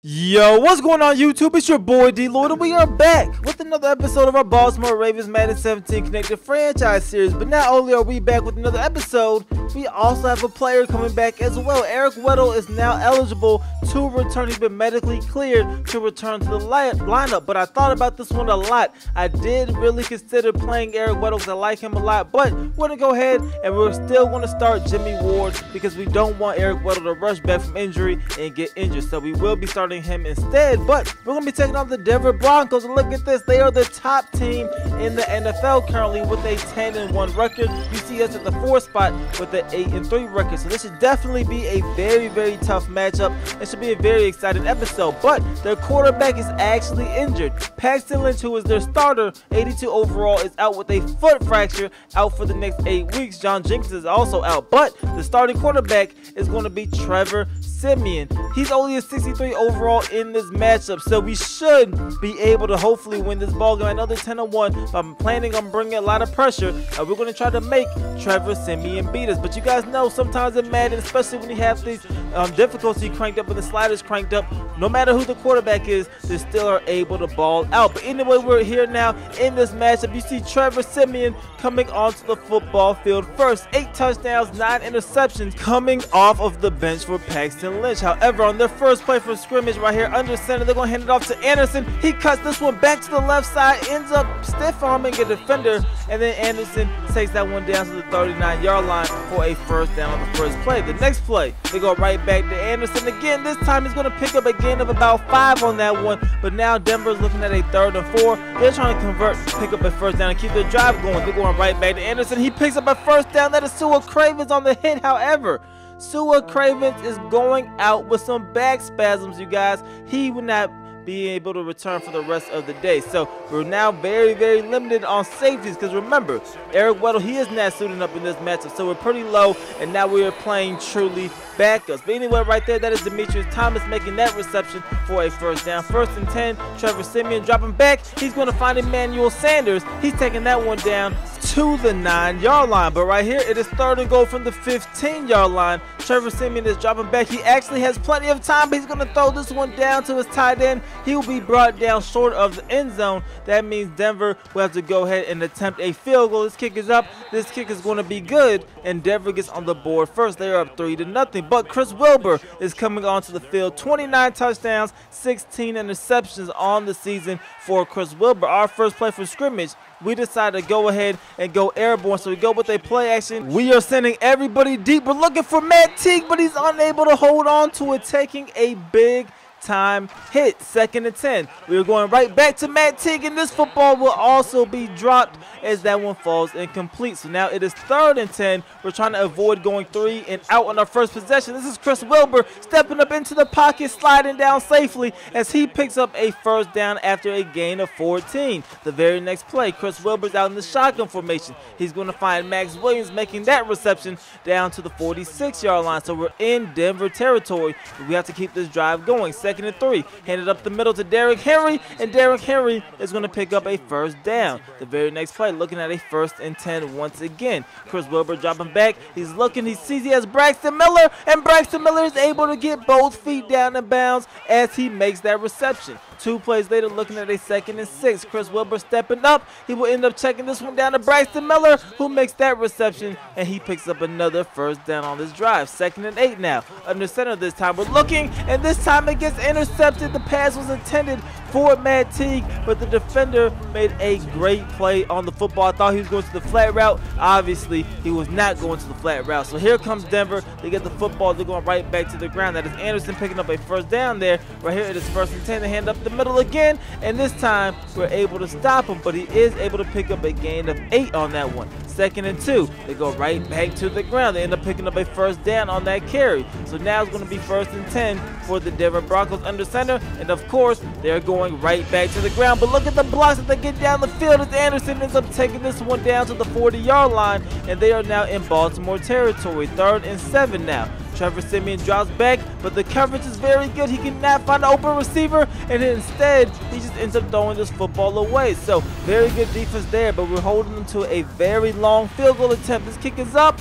Yo, what's going on YouTube? It's your boy DLloyd, and we are back with another episode of our Baltimore Ravens Madden 17 Connected Franchise Series. But not only are we back with another episode, we also have a player coming back as well. Eric Weddle is now eligible to return. He's been medically cleared to return to the lineup. But I thought about this one a lot. I did really consider playing Eric Weddle because I like him a lot. But we're going to go ahead and we're still going to start Jimmy Ward because we don't want Eric Weddle to rush back from injury and get injured. So we will be starting him instead, but we're going to be taking on the Denver Broncos. And look at this, they are the top team in the NFL currently with a 10-1 record. You see us at the 4th spot with an 8-3 record, so this should definitely be a very tough matchup. It should be a very exciting episode, but their quarterback is actually injured. Paxton Lynch, who is their starter, 82 overall, is out with a foot fracture, out for the next 8 weeks. John Jenkins is also out, but the starting quarterback is going to be Trevor Siemian. He's only a 63 overall in this matchup, so we should be able to hopefully win this ball game. I know they're 10-1, but I'm planning on bringing a lot of pressure. We're going to try to make Trevor Siemian beat us. But you guys know sometimes in Madden, especially when you have these difficulty cranked up and the sliders cranked up, no matter who the quarterback is, they still are able to ball out. But anyway, we're here now in this matchup. You see Trevor Siemian coming onto the football field first. 8 touchdowns, 9 interceptions coming off of the bench for Paxton Lynch. However, on their first play for scrimmage right here under center, they're going to hand it off to Anderson. He cuts this one back to the left side, ends up stiff arming a defender, and then Anderson takes that one down to the 39-yard line for a first down on the first play. The next play, they go right back to Anderson again. This time he's going to pick up a gain of about 5 on that one, but now Denver's looking at a 3rd and 4. They're trying to convert, pick up a first down, and keep their drive going. They're going right back to Anderson. He picks up a first down. That is Sua Cravens on the hit. However, Sua Cravens is going out with some back spasms, you guys. He would not be able to return for the rest of the day. So we're now very limited on safeties because remember, Eric Weddle, he is not suiting up in this matchup. So we're pretty low, and now we are playing truly backups. But anyway, right there, that is Demetrius Thomas making that reception for a first down. 1st and 10, Trevor Siemian dropping back. He's going to find Emmanuel Sanders. He's taking that one down to the 9-yard line. But right here, it is 3rd and goal from the 15-yard line. Trevor Siemian is dropping back. He actually has plenty of time, but he's going to throw this one down to his tight end. He will be brought down short of the end zone. That means Denver will have to go ahead and attempt a field goal. This kick is up. This kick is going to be good, and Denver gets on the board first. They are up 3-0. But Chris Wilbur is coming onto the field. 29 touchdowns, 16 interceptions on the season for Chris Wilbur. Our first play for scrimmage, we decided to go ahead and go airborne, so we go with a play action. We are sending everybody deep. We're looking for Matt Teague, but he's unable to hold on to it, taking a big time hit. 2nd and 10. We are going right back to Matt Teague, and this football will also be dropped as that one falls incomplete. So now it is 3rd and 10. We're trying to avoid going 3 and out on our first possession. This is Chris Wilbur stepping up into the pocket, sliding down safely as he picks up a first down after a gain of 14. The very next play, Chris Wilbur's out in the shotgun formation. He's going to find Max Williams making that reception down to the 46-yard line. So we're in Denver territory. We have to keep this drive going. 2nd and 3, handed up the middle to Derrick Henry, and Derrick Henry is going to pick up a first down. The very next play, looking at a 1st and 10 once again. Chris Wilbur dropping back. He's looking, he sees he has Braxton Miller, and Braxton Miller is able to get both feet down in bounds as he makes that reception. 2 plays later, looking at a 2nd and 6. Chris Wilbur stepping up. He will end up checking this one down to Braxton Miller, who makes that reception, and he picks up another first down on this drive. 2nd and 8 now. Under center this time. We're looking, and this time it gets intercepted. The pass was intended for Matt Teague, but the defender made a great play on the football. I thought he was going to the flat route. Obviously, he was not going to the flat route. So here comes Denver. They get the football. They're going right back to the ground. That is Anderson picking up a first down there. Right here it is 1st and 10. They hand up the middle again, and this time we're able to stop him, but he is able to pick up a gain of 8 on that one. 2nd and 2. They go right back to the ground. They end up picking up a first down on that carry. So now it's going to be 1st and 10 for the Denver Broncos under center, and of course they're going right back to the ground. But look at the blocks that they get down the field as Anderson ends up taking this one down to the 40-yard line, and they are now in Baltimore territory. 3rd and 7 now. Trevor Siemian drops back, but the coverage is very good. He cannot find an open receiver, and instead, he just ends up throwing this football away. So, very good defense there, but we're holding them to a very long field goal attempt. This kick is up.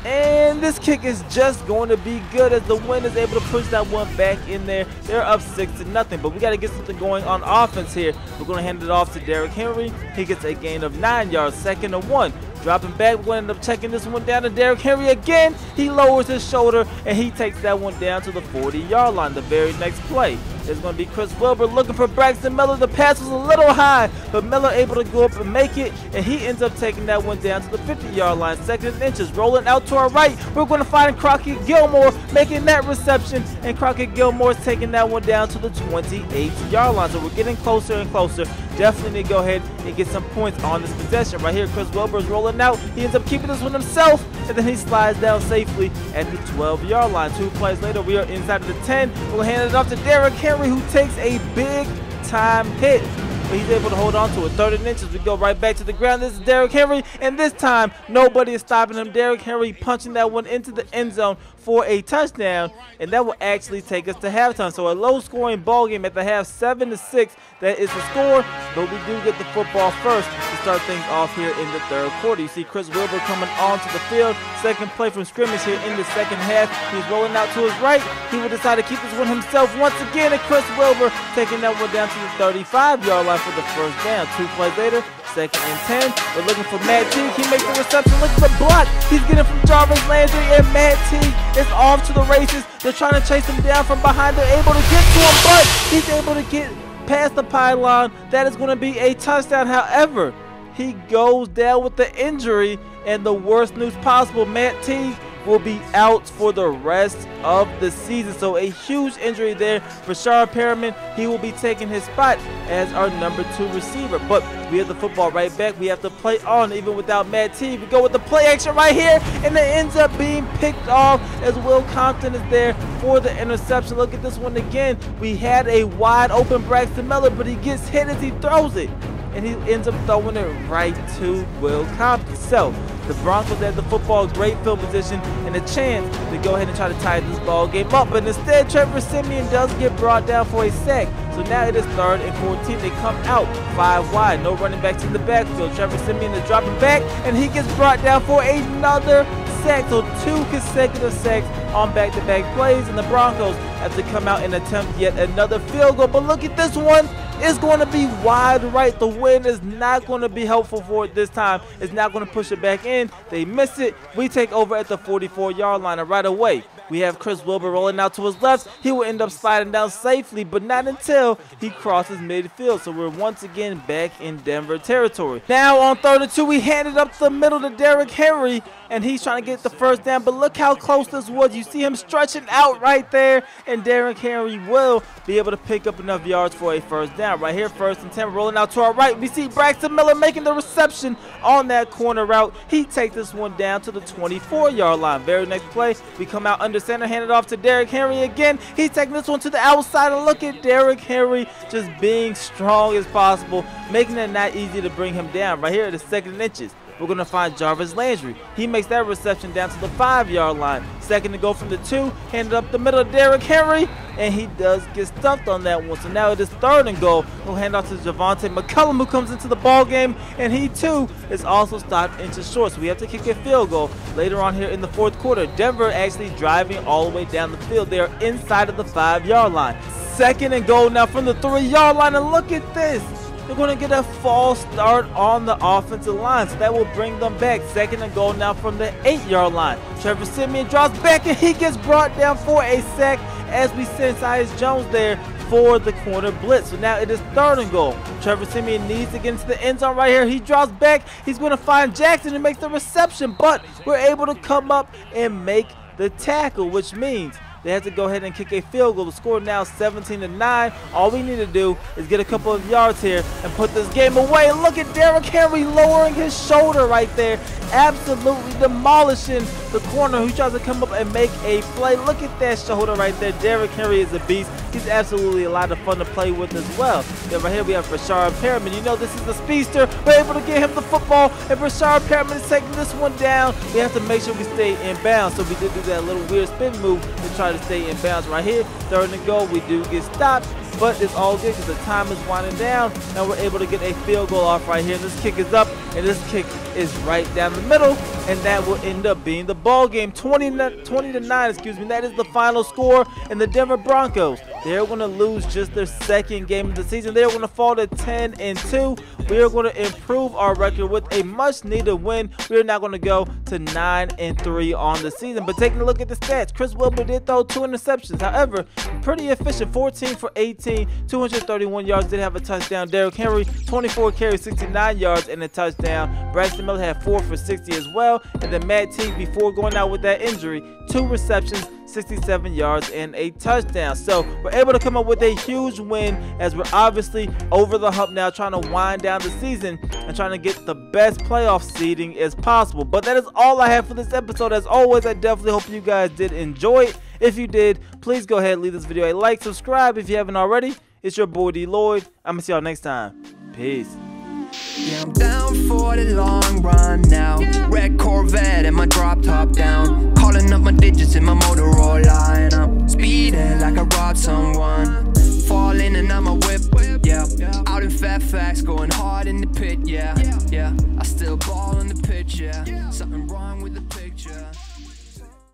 And this kick is just going to be good as the Wind is able to push that one back in there. They're up 6-0, but we got to get something going on offense here. We're going to hand it off to Derrick Henry. He gets a gain of 9 yards, 2nd and 1. Dropping back, we're going to end up checking this one down to Derrick Henry again. He lowers his shoulder, and he takes that one down to the 40-yard line. The very next play is going to be Chris Wilbur looking for Braxton Miller. The pass was a little high, but Miller able to go up and make it, and he ends up taking that one down to the 50-yard line. 2nd and inches, rolling out to our right. We're going to find Crockett Gilmore making that reception, and Crockett Gilmore's taking that one down to the 28-yard line. So we're getting closer and closer. Definitely need to go ahead and get some points on this possession. Right here, Chris Wilbur's rolling out. He ends up keeping this one himself, and then he slides down safely at the 12-yard line. 2 plays later, we are inside of the 10. We'll hand it off to Derrick Henry, who takes a big-time hit, but he's able to hold on to it. 3rd and inches, we go right back to the ground. This is Derrick Henry, and this time, nobody is stopping him. Derrick Henry punching that one into the end zone for a touchdown, and that will actually take us to halftime. So a low-scoring ball game at the half, 7-6. That is the score, but we do get the football first to start things off here in the 3rd quarter. You see Chris Wilbur coming onto the field. 2nd play from scrimmage here in the 2nd half. He's rolling out to his right. He will decide to keep this one himself once again, and Chris Wilbur taking that one down to the 35-yard line for the 1st down. 2 plays later, 2nd and 10. We're looking for Matt Teague. He makes the reception. Look at the block. He's getting from Jarvis Landry, and Matt Teague is off to the races. They're trying to chase him down from behind. They're able to get to him, but he's able to get past the pylon. That is going to be a touchdown. However, he goes down with the injury, and the worst news possible, Matt Teague will be out for the rest of the season. So a huge injury there for Rashard Perriman. He will be taking his spot as our number 2 receiver. But we have the football right back. We have to play on even without Matt Teague. We go with the play action right here, and it ends up being picked off as Will Compton is there for the interception. Look at this one again. We had a wide open Braxton Miller, but he gets hit as he throws it, and he ends up throwing it right to Will Compton. So the Broncos had the football, great field position, and a chance to go ahead and try to tie this ball game up. But instead, Trevor Siemian does get brought down for a sack. So now it is 3rd and 14. They come out 5 wide. No running backs in the backfield. Trevor Siemian is dropping back, and he gets brought down for another sack. So 2 consecutive sacks on back-to-back plays, and the Broncos have to come out and attempt yet another field goal. But look at this one. It's going to be wide right. The Wind is not going to be helpful for it this time. It's not going to push it back in. They miss it. We take over at the 44-yard line, and right away, we have Chris Wilbur rolling out to his left. He will end up sliding down safely, but not until he crosses midfield. So we're once again back in Denver territory. Now on 3rd and 2, we hand it up the middle to Derrick Henry, and he's trying to get the 1st down. But look how close this was. You see him stretching out right there, and Derrick Henry will be able to pick up enough yards for a 1st down. Right here, 1st and 10, rolling out to our right. We see Braxton Miller making the reception on that corner route. He takes this one down to the 24-yard line. Very next play, we come out under center, hand it off to Derrick Henry again. He's taking this one to the outside, and look at Derrick Henry just being strong as possible, making it not easy to bring him down. Right here at the 2nd and inches, we're going to find Jarvis Landry. He makes that reception down to the 5-yard line. 2nd to go from the 2. Handed up the middle of Derrick Henry, and he does get stuffed on that one. So now it is 3rd and goal. We'll hand off to Javonte McCullum, who comes into the ball game, and he too is also stopped into short. So we have to kick a field goal later on here in the 4th quarter. Denver actually driving all the way down the field. They are inside of the 5-yard line. 2nd and goal now from the 3-yard line, and look at this. They're going to get a false start on the offensive line, so that will bring them back. 2nd and goal now from the 8-yard line. Trevor Siemian drops back, and he gets brought down for a sack as we send Tyus Jones there for the corner blitz. So now it is 3rd and goal. Trevor Siemian needs to get into the end zone right here. He drops back. He's going to find Jackson, who makes the reception, but we're able to come up and make the tackle, which means they have to go ahead and kick a field goal. The score now 17-9. All we need to do is get a couple of yards here and put this game away. And look at Derrick Henry lowering his shoulder right there, absolutely demolishing the corner who tries to come up and make a play. Look at that shoulder right there. Derrick Henry is a beast. He's absolutely a lot of fun to play with as well. Then right here we have Rashard Perriman. You know this is the speedster. We're able to get him the football, and Rashard Perriman is taking this one down. We have to make sure we stay in bounds. So we did do that little weird spin move to try to stay in bounds right here. 3rd and goal. We do get stopped, but it's all good because the time is winding down, and we're able to get a field goal off right here. This kick is up, and this kick is right down the middle, and that will end up being the ball game. 20-9, excuse me. That is the final score, and the Denver Broncos, they're going to lose just their second game of the season. They're going to fall to 10-2. We are going to improve our record with a much-needed win. We are now going to go to 9-3 on the season. But taking a look at the stats, Chris Wilbur did throw 2 interceptions. However, pretty efficient, 14 for 18, 231 yards, did have a touchdown. Derrick Henry, 24 carries, 69 yards, and a touchdown. Braxton Miller had 4 for 60 as well. And then Matt Teague, before going out with that injury, 2 receptions, 67 yards, and a touchdown. So we're able to come up with a huge win, as we're obviously over the hump now, trying to wind down the season and trying to get the best playoff seeding as possible. But that is all I have for this episode. As always, I definitely hope you guys did enjoy it. If you did, please go ahead and leave this video a like, subscribe if you haven't already. It's your boy D Lloyd. I'm gonna see y'all next time. Peace. Yeah, I'm down for the long run now. Red Corvette and my drop top down. Calling up my digits in my Motorola, and I'm speeding like I robbed someone. Falling and I'm a whip, yeah. Out in Fairfax, going hard in the pit, yeah. I still ball on the pitch, yeah. Something wrong with the picture.